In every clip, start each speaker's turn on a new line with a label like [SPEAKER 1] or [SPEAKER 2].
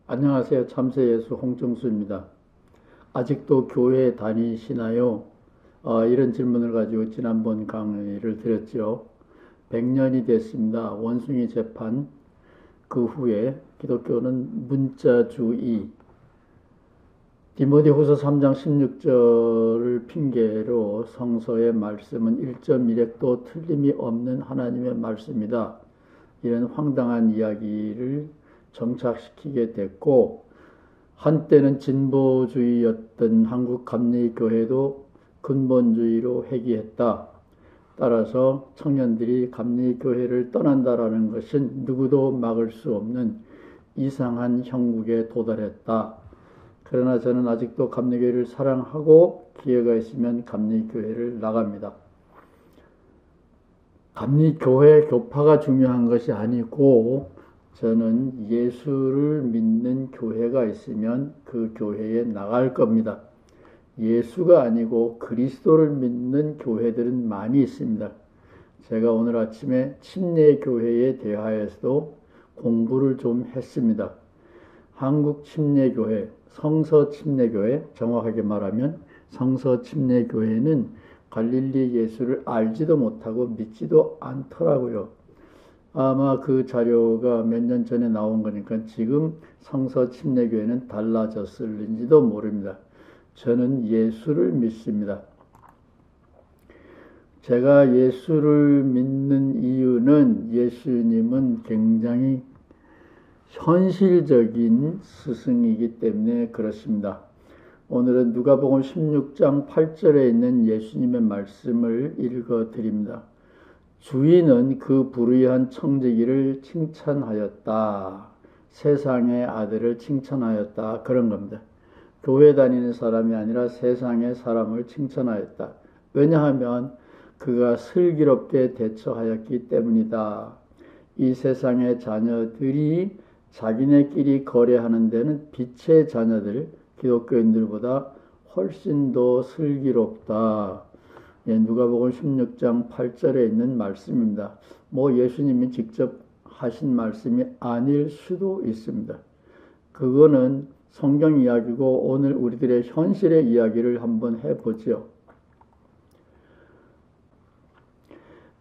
[SPEAKER 1] 안녕하세요. 참새예수 홍정수입니다. 아직도 교회 다니시나요? 이런 질문을 가지고 지난번 강의를 드렸죠. 100년이 됐습니다. 원숭이 재판 그 후에 기독교는 문자주의, 디모데후서 3장 16절을 핑계로 성서의 말씀은 1.1획도 틀림이 없는 하나님의 말씀이다. 이런 황당한 이야기를 정착시키게 됐고, 한때는 진보주의였던 한국감리교회도 근본주의로 회귀했다. 따라서 청년들이 감리교회를 떠난다라는 것은 누구도 막을 수 없는 이상한 형국에 도달했다. 그러나 저는 아직도 감리교회를 사랑하고 기회가 있으면 감리교회를 나갑니다. 감리교회 교파가 중요한 것이 아니고, 저는 예수를 믿는 교회가 있으면 그 교회에 나갈 겁니다. 예수가 아니고 그리스도를 믿는 교회들은 많이 있습니다. 제가 오늘 아침에 침례교회에 대하여서도 공부를 좀 했습니다. 한국 침례교회, 성서침례교회, 정확하게 말하면 성서침례교회는 갈릴리 예수를 알지도 못하고 믿지도 않더라고요. 아마 그 자료가 몇 년 전에 나온 거니까 지금 성서침례교회는 달라졌을는지도 모릅니다. 저는 예수를 믿습니다. 제가 예수를 믿는 이유는 예수님은 굉장히 현실적인 스승이기 때문에 그렇습니다. 오늘은 누가복음 16장 8절에 있는 예수님의 말씀을 읽어드립니다. 주인은 그 불의한 청지기를 칭찬하였다. 세상의 아들을 칭찬하였다. 그런 겁니다. 교회 다니는 사람이 아니라 세상의 사람을 칭찬하였다. 왜냐하면 그가 슬기롭게 대처하였기 때문이다. 이 세상의 자녀들이 자기네끼리 거래하는 데는 빛의 자녀들, 기독교인들보다 훨씬 더 슬기롭다. 누가복음 16장 8절에 있는 말씀입니다. 예수님이 직접 하신 말씀이 아닐 수도 있습니다. 그거는 성경 이야기고 오늘 우리들의 현실의 이야기를 한번 해보죠.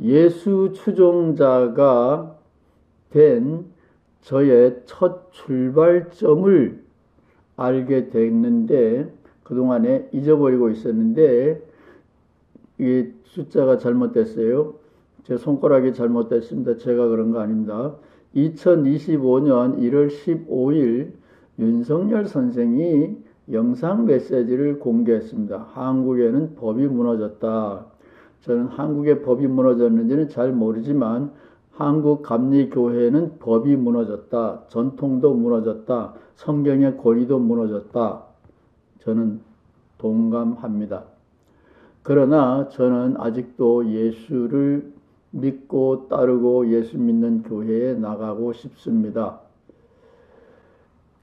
[SPEAKER 1] 예수 추종자가 된 저의 첫 출발점을 알게 됐는데, 그동안에 잊어버리고 있었는데, 이 숫자가 잘못됐어요. 제 손가락이 잘못됐습니다. 제가 그런 거 아닙니다. 2025년 1월 15일 윤석열 선생이 영상 메시지를 공개했습니다. 한국에는 법이 무너졌다. 저는 한국의 법이 무너졌는지는 잘 모르지만 한국 감리교회는 법이 무너졌다. 전통도 무너졌다. 성경의 권위도 무너졌다. 저는 동감합니다. 그러나 저는 아직도 예수를 믿고 따르고 예수 믿는 교회에 나가고 싶습니다.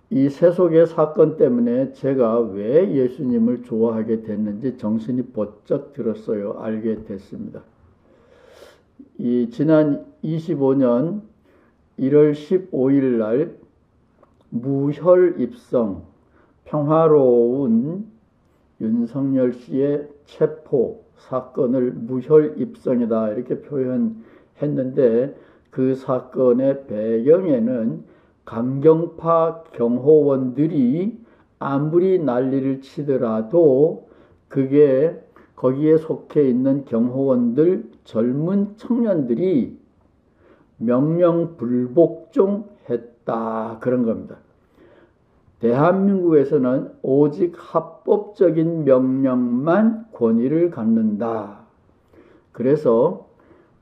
[SPEAKER 1] 이 세속의 사건 때문에 제가 왜 예수님을 좋아하게 됐는지 정신이 번쩍 들었어요. 알게 됐습니다. 지난 25년 1월 15일 날 무혈 입성, 평화로운 윤석열 씨의 체포 사건을 무혈 입성이다 이렇게 표현했는데, 그 사건의 배경에는 강경파 경호원들이 아무리 난리를 치더라도 그게 거기에 속해 있는 경호원들, 젊은 청년들이 명령 불복종했다 그런 겁니다. 대한민국에서는 오직 합법적인 명령만 권위를 갖는다. 그래서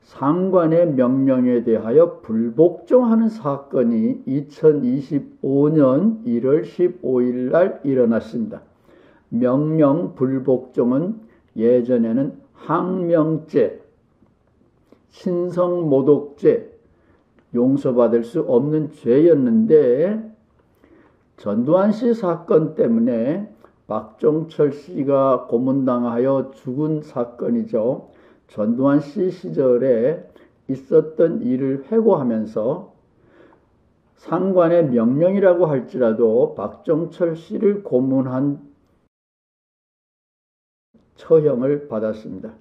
[SPEAKER 1] 상관의 명령에 대하여 불복종하는 사건이 2025년 1월 15일 날 일어났습니다. 명령 불복종은 예전에는 항명죄, 신성모독죄, 용서받을 수 없는 죄였는데, 전두환 씨 사건 때문에 박종철 씨가 고문당하여 죽은 사건이죠. 전두환 씨 시절에 있었던 일을 회고하면서 상관의 명령이라고 할지라도 박정철 씨를 고문한 처형을 받았습니다.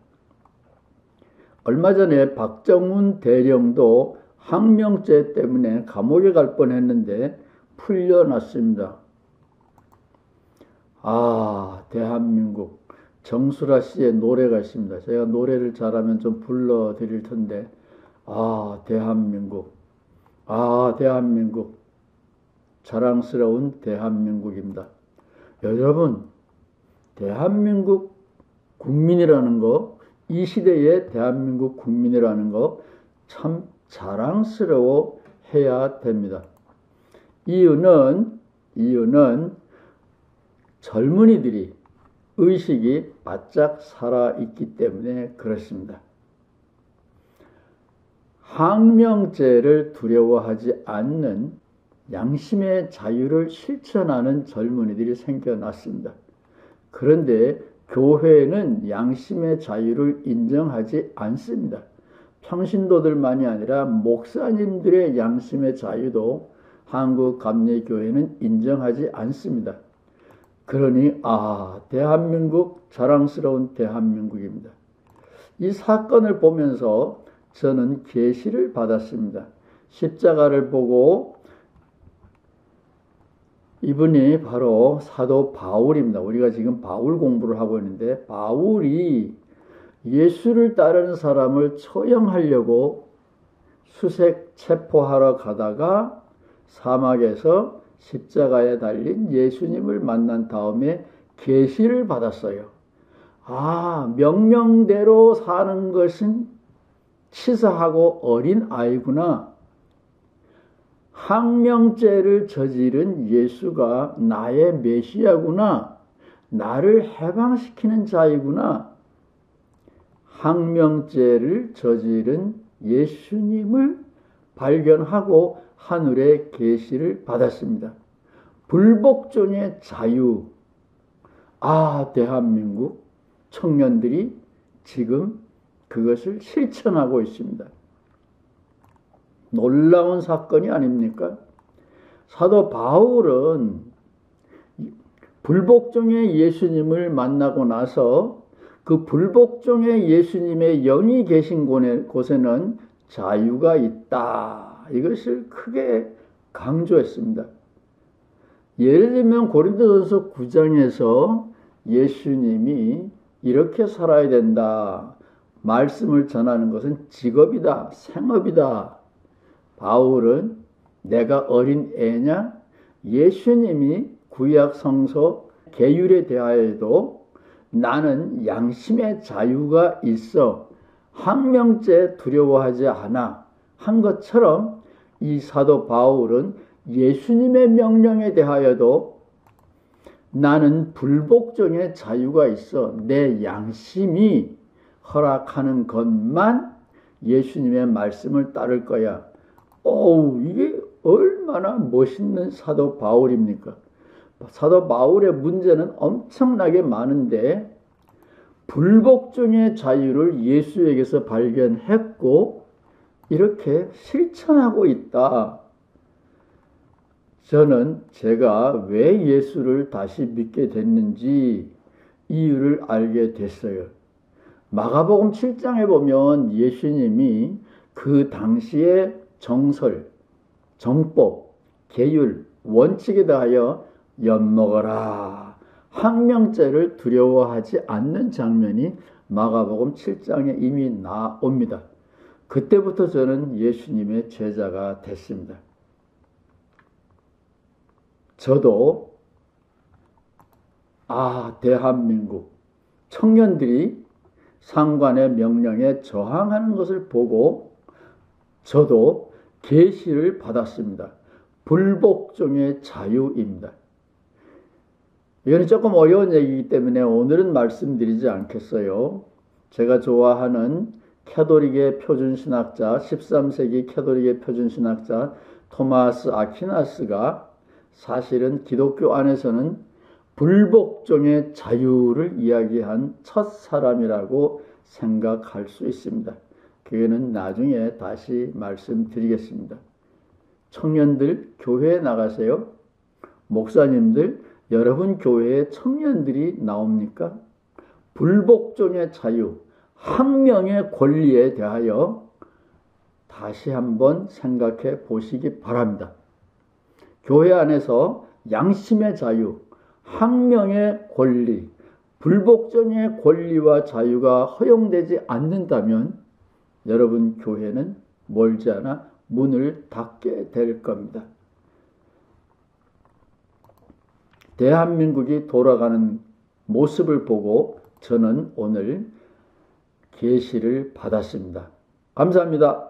[SPEAKER 1] 얼마 전에 박정훈 대령도 항명죄 때문에 감옥에 갈 뻔했는데 풀려났습니다. 대한민국 정수라 씨의 노래가 있습니다. 제가 노래를 잘하면 좀 불러드릴 텐데 대한민국 대한민국 자랑스러운 대한민국입니다. 여러분, 대한민국 국민이라는 거, 이 시대의 대한민국 국민이라는 거 참 자랑스러워 해야 됩니다. 이유는 젊은이들이 의식이 바짝 살아있기 때문에 그렇습니다. 항명죄를 두려워하지 않는 양심의 자유를 실천하는 젊은이들이 생겨났습니다. 그런데 교회는 양심의 자유를 인정하지 않습니다. 평신도들만이 아니라 목사님들의 양심의 자유도 한국감리교회는 인정하지 않습니다. 그러니 대한민국 자랑스러운 대한민국입니다. 이 사건을 보면서 저는 계시를 받았습니다. 십자가를 보고 이분이 바로 사도 바울입니다. 우리가 지금 바울 공부를 하고 있는데 바울이 예수를 따르는 사람을 처형하려고 수색 체포하러 가다가 사막에서 십자가에 달린 예수님을 만난 다음에 계시를 받았어요. 명령대로 사는 것은 치사하고 어린 아이구나. 항명죄를 저지른 예수가 나의 메시아구나. 나를 해방시키는 자이구나. 항명죄를 저지른 예수님을 발견하고 하늘의 계시를 받았습니다. 불복종의 자유. 대한민국 청년들이 지금 그것을 실천하고 있습니다. 놀라운 사건이 아닙니까? 사도 바울은 불복종의 예수님을 만나고 나서 그 불복종의 예수님의 영이 계신 곳에는 자유가 있다. 이것을 크게 강조했습니다. 예를 들면 고린도전서 9장에서 예수님이 이렇게 살아야 된다. 말씀을 전하는 것은 직업이다. 생업이다. 바울은 내가 어린 애냐? 예수님이 구약 성서 계율에 대하여도 나는 양심의 자유가 있어 항명죄 두려워하지 않아 한 것처럼 이 사도 바울은 예수님의 명령에 대하여도 나는 불복종의 자유가 있어 내 양심이 허락하는 것만 예수님의 말씀을 따를 거야. 이게 얼마나 멋있는 사도 바울입니까? 사도 바울의 문제는 엄청나게 많은데 불복종의 자유를 예수에게서 발견했고 이렇게 실천하고 있다. 저는 제가 왜 예수를 다시 믿게 됐는지 이유를 알게 됐어요. 마가복음 7장에 보면 예수님이 그 당시의 정설, 정법, 계율, 원칙에 대하여 엿먹어라. 항명죄를 두려워하지 않는 장면이 마가복음 7장에 이미 나옵니다. 그때부터 저는 예수님의 제자가 됐습니다. 저도 대한민국 청년들이 상관의 명령에 저항하는 것을 보고 저도 계시를 받았습니다. 불복종의 자유입니다. 이거는 조금 어려운 얘기이기 때문에 오늘은 말씀드리지 않겠어요. 제가 좋아하는 캐톨릭의 표준신학자, 13세기 캐톨릭의 표준신학자 토마스 아퀴나스가 사실은 기독교 안에서는 불복종의 자유를 이야기한 첫 사람이라고 생각할 수 있습니다. 그거는 나중에 다시 말씀드리겠습니다. 청년들 교회에 나가세요? 목사님들, 여러분 교회에 청년들이 나옵니까? 불복종의 자유, 학명의 권리에 대하여 다시 한번 생각해 보시기 바랍니다. 교회 안에서 양심의 자유, 학명의 권리, 불복종의 권리와 자유가 허용되지 않는다면 여러분 교회는 멀지 않아 문을 닫게 될 겁니다. 대한민국이 돌아가는 모습을 보고 저는 오늘 계시를 받았습니다. 감사합니다.